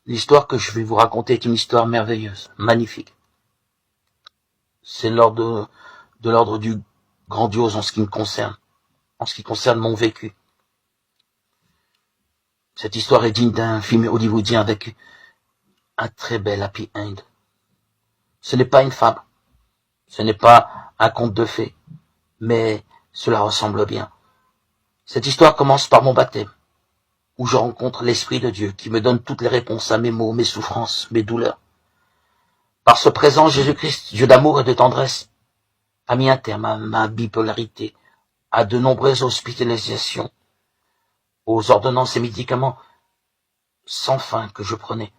L'histoire que je vais vous raconter est une histoire merveilleuse, magnifique. C'est de l'ordre du grandiose en ce qui me concerne, en ce qui concerne mon vécu. Cette histoire est digne d'un film hollywoodien avec un très bel happy end. Ce n'est pas une fable, ce n'est pas un conte de fées, mais cela ressemble bien. Cette histoire commence par mon baptême, où je rencontre l'Esprit de Dieu qui me donne toutes les réponses à mes maux, mes souffrances, mes douleurs. Par ce présent, Jésus-Christ, Dieu d'amour et de tendresse, a mis un terme à ma bipolarité, à de nombreuses hospitalisations, aux ordonnances et médicaments sans fin que je prenais.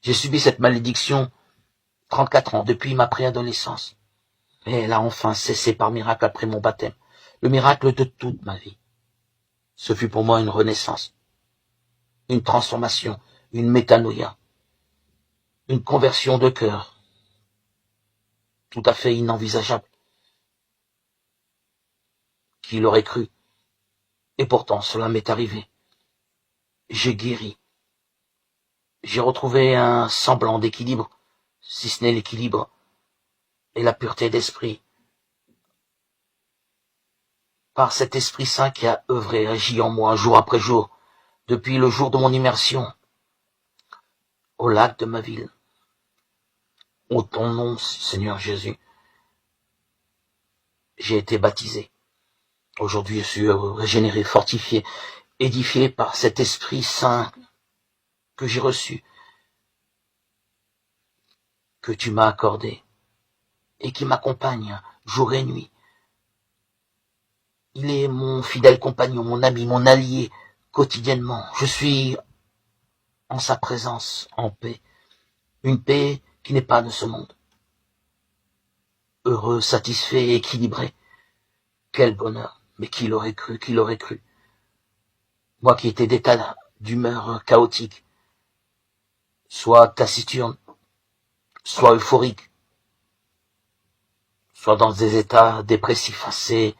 J'ai subi cette malédiction 34 ans depuis ma préadolescence. Et elle a enfin cessé par miracle après mon baptême, le miracle de toute ma vie. Ce fut pour moi une renaissance, une transformation, une métanoïa, une conversion de cœur, tout à fait inenvisageable. Qui l'aurait cru? Et pourtant, cela m'est arrivé. J'ai guéri. J'ai retrouvé un semblant d'équilibre, si ce n'est l'équilibre et la pureté d'esprit. Par cet Esprit Saint qui a œuvré et agi en moi jour après jour, depuis le jour de mon immersion au lac de ma ville. Ô ton nom, Seigneur Jésus, j'ai été baptisé. Aujourd'hui, je suis régénéré, fortifié, édifié par cet Esprit Saint que j'ai reçu, que tu m'as accordé, et qui m'accompagne jour et nuit. Il est mon fidèle compagnon, mon ami, mon allié, quotidiennement. Je suis en sa présence, en paix. Une paix qui n'est pas de ce monde. Heureux, satisfait, équilibré. Quel bonheur. Mais qui l'aurait cru, qui l'aurait cru. Moi qui étais d'état d'humeur chaotique, soit taciturne, soit euphorique, soit dans des états dépressifs assez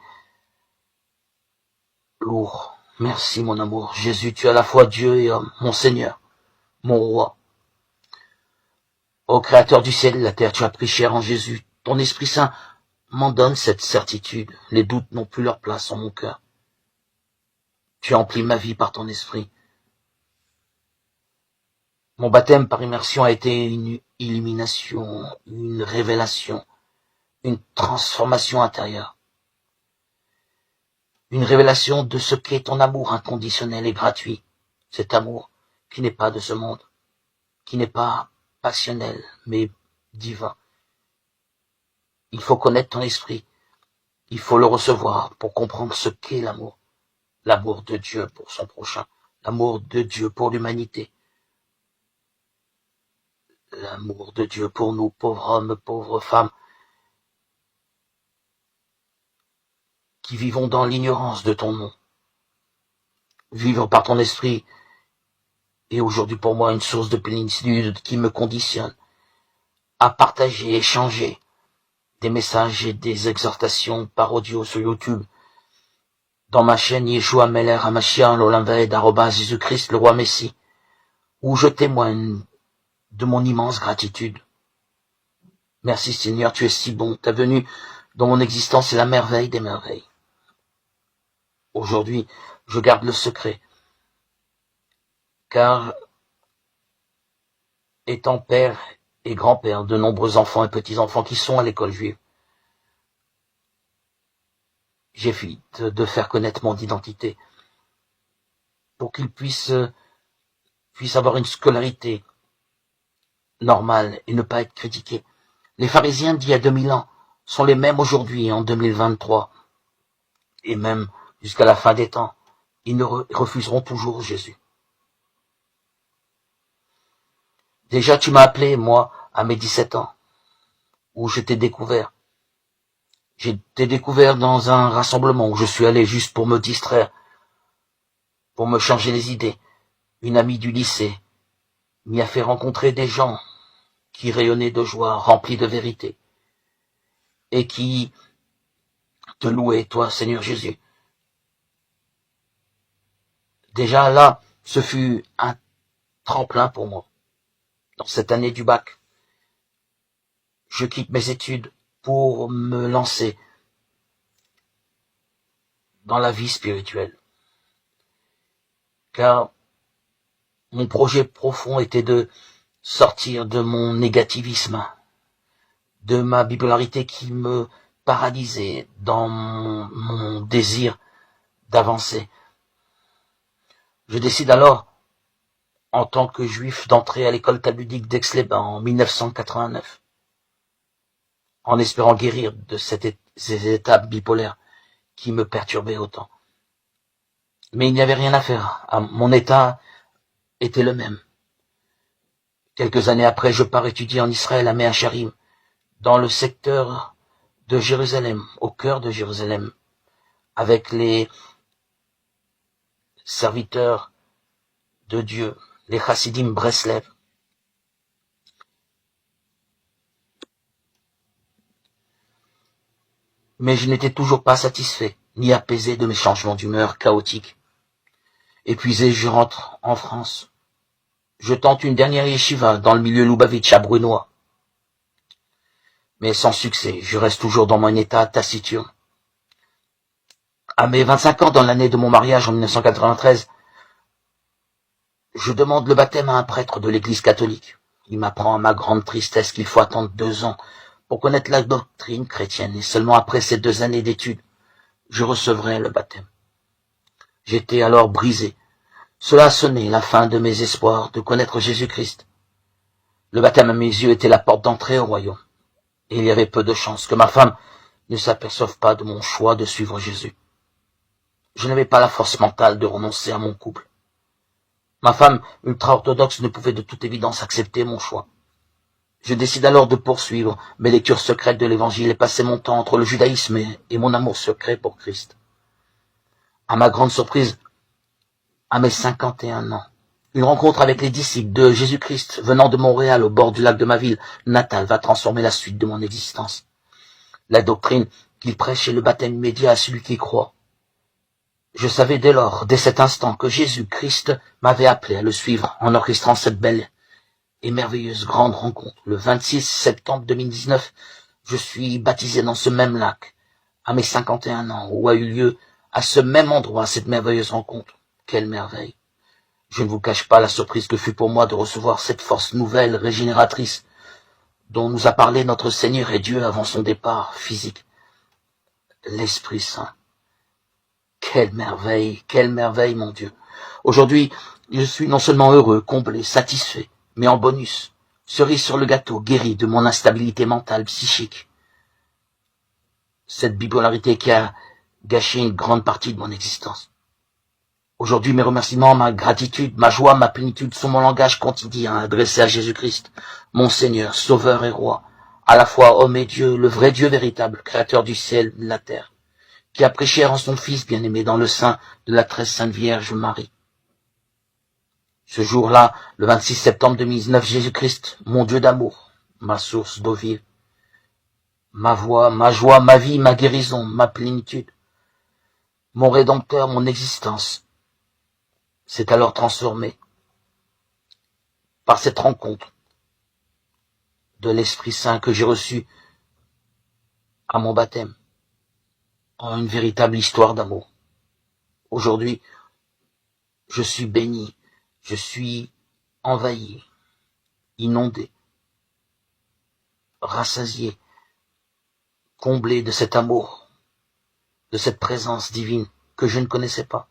lourds. Merci mon amour. Jésus, tu es à la fois Dieu et homme, mon Seigneur, mon roi. Ô Créateur du ciel et de la terre, tu as pris chair en Jésus. Ton Esprit Saint m'en donne cette certitude. Les doutes n'ont plus leur place en mon cœur. Tu as empli ma vie par ton Esprit. Mon baptême par immersion a été une illumination, une révélation, une transformation intérieure. Une révélation de ce qu'est ton amour inconditionnel et gratuit. Cet amour qui n'est pas de ce monde, qui n'est pas passionnel, mais divin. Il faut connaître ton esprit. Il faut le recevoir pour comprendre ce qu'est l'amour. L'amour de Dieu pour son prochain. L'amour de Dieu pour l'humanité. L'amour de Dieu pour nous, pauvres hommes, pauvres femmes, qui vivons dans l'ignorance de ton nom. Vivre par ton esprit est aujourd'hui pour moi une source de plénitude qui me conditionne à partager, échanger des messages et des exhortations par audio sur YouTube, dans ma chaîne Yeshua Meller Hamashiach Lolamved Jésus-Christ le roi Messie, où je témoigne de mon immense gratitude. Merci Seigneur, tu es si bon, ta venue dans mon existence est la merveille des merveilles. Aujourd'hui, je garde le secret, car étant père et grand-père de nombreux enfants et petits-enfants qui sont à l'école juive, j'évite de faire connaître mon identité pour qu'ils puissent avoir une scolarité normale et ne pas être critiqués. Les pharisiens d'il y a 2000 ans sont les mêmes aujourd'hui en 2023 et même jusqu'à la fin des temps. Ils ne refuseront toujours Jésus. Déjà, tu m'as appelé, moi, à mes 17 ans, où je t'ai découvert. J'étais découvert dans un rassemblement où je suis allé juste pour me distraire, pour me changer les idées. Une amie du lycée m'y a fait rencontrer des gens qui rayonnaient de joie, remplis de vérité, et qui te louaient, toi, Seigneur Jésus. Déjà là, ce fut un tremplin pour moi. Dans cette année du bac, je quitte mes études pour me lancer dans la vie spirituelle. Car mon projet profond était de sortir de mon négativisme, de ma bipolarité qui me paralysait dans mon désir d'avancer. Je décide alors, en tant que juif, d'entrer à l'école talmudique d'Aix-les-Bains en 1989, en espérant guérir de ces états bipolaires qui me perturbaient autant. Mais il n'y avait rien à faire. Mon état était le même. Quelques années après, je pars étudier en Israël à Mea Shearim, dans le secteur de Jérusalem, au cœur de Jérusalem, avec les serviteurs de Dieu, les Chassidim Breslev. Mais je n'étais toujours pas satisfait, ni apaisé de mes changements d'humeur chaotiques. Épuisé, je rentre en France. Je tente une dernière yeshiva dans le milieu Lubavitch à Brunois. Mais sans succès, je reste toujours dans mon état taciturne. À mes 25 ans, dans l'année de mon mariage en 1993, je demande le baptême à un prêtre de l'église catholique. Il m'apprend à ma grande tristesse qu'il faut attendre 2 ans pour connaître la doctrine chrétienne, et seulement après ces 2 années d'études, je recevrai le baptême. J'étais alors brisé. Cela sonnait la fin de mes espoirs de connaître Jésus-Christ. Le baptême à mes yeux était la porte d'entrée au royaume, et il y avait peu de chances que ma femme ne s'aperçoive pas de mon choix de suivre Jésus. Je n'avais pas la force mentale de renoncer à mon couple. Ma femme ultra-orthodoxe ne pouvait de toute évidence accepter mon choix. Je décide alors de poursuivre mes lectures secrètes de l'Évangile et passer mon temps entre le judaïsme et mon amour secret pour Christ. À ma grande surprise, à mes 51 ans, une rencontre avec les disciples de Jésus-Christ venant de Montréal au bord du lac de ma ville natale va transformer la suite de mon existence. La doctrine qu'il prêche est le baptême immédiat à celui qui croit. Je savais dès lors, dès cet instant, que Jésus-Christ m'avait appelé à le suivre en orchestrant cette belle et merveilleuse grande rencontre. Le 26 septembre 2019, je suis baptisé dans ce même lac, à mes 51 ans, où a eu lieu, à ce même endroit, cette merveilleuse rencontre. Quelle merveille! Je ne vous cache pas la surprise que fut pour moi de recevoir cette force nouvelle, régénératrice, dont nous a parlé notre Seigneur et Dieu avant son départ physique. L'Esprit Saint. Quelle merveille, mon Dieu. Aujourd'hui, je suis non seulement heureux, comblé, satisfait, mais en bonus, cerise sur le gâteau, guéri de mon instabilité mentale, psychique. Cette bipolarité qui a gâché une grande partie de mon existence. Aujourd'hui, mes remerciements, ma gratitude, ma joie, ma plénitude sont mon langage quotidien adressé à Jésus-Christ, mon Seigneur, Sauveur et Roi, à la fois homme et Dieu, le vrai Dieu véritable, créateur du ciel et de la terre, qui a pris chair en son Fils bien-aimé dans le sein de la très sainte Vierge Marie. Ce jour-là, le 26 septembre 2019, Jésus-Christ, mon Dieu d'amour, ma source d'eau vive, ma voix, ma joie, ma vie, ma guérison, ma plénitude, mon Rédempteur, mon existence, s'est alors transformé par cette rencontre de l'Esprit Saint que j'ai reçu à mon baptême, en une véritable histoire d'amour. Aujourd'hui, je suis béni, je suis envahi, inondé, rassasié, comblé de cet amour, de cette présence divine que je ne connaissais pas.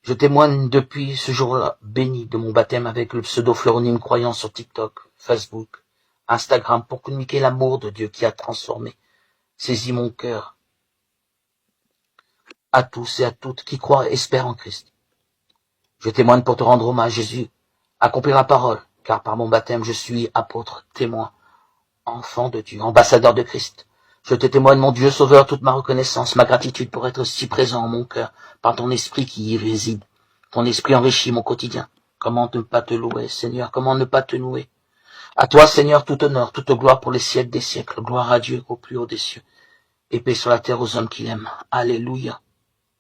Je témoigne depuis ce jour-là béni de mon baptême avec le pseudo-Floronyme croyant sur TikTok, Facebook, Instagram pour communiquer l'amour de Dieu qui a transformé, saisi mon cœur. À tous et à toutes qui croient et espèrent en Christ. Je témoigne pour te rendre hommage, Jésus, accomplir la parole, car par mon baptême je suis apôtre, témoin, enfant de Dieu, ambassadeur de Christ. Je te témoigne, mon Dieu Sauveur, toute ma reconnaissance, ma gratitude pour être si présent en mon cœur, par ton esprit qui y réside. Ton esprit enrichit mon quotidien. Comment ne pas te louer, Seigneur, comment ne pas te louer? À toi, Seigneur, tout honneur, toute gloire pour les siècles des siècles. Gloire à Dieu au plus haut des cieux. Et paix sur la terre aux hommes qui l'aiment. Alléluia,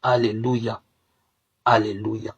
alléluia, alléluia.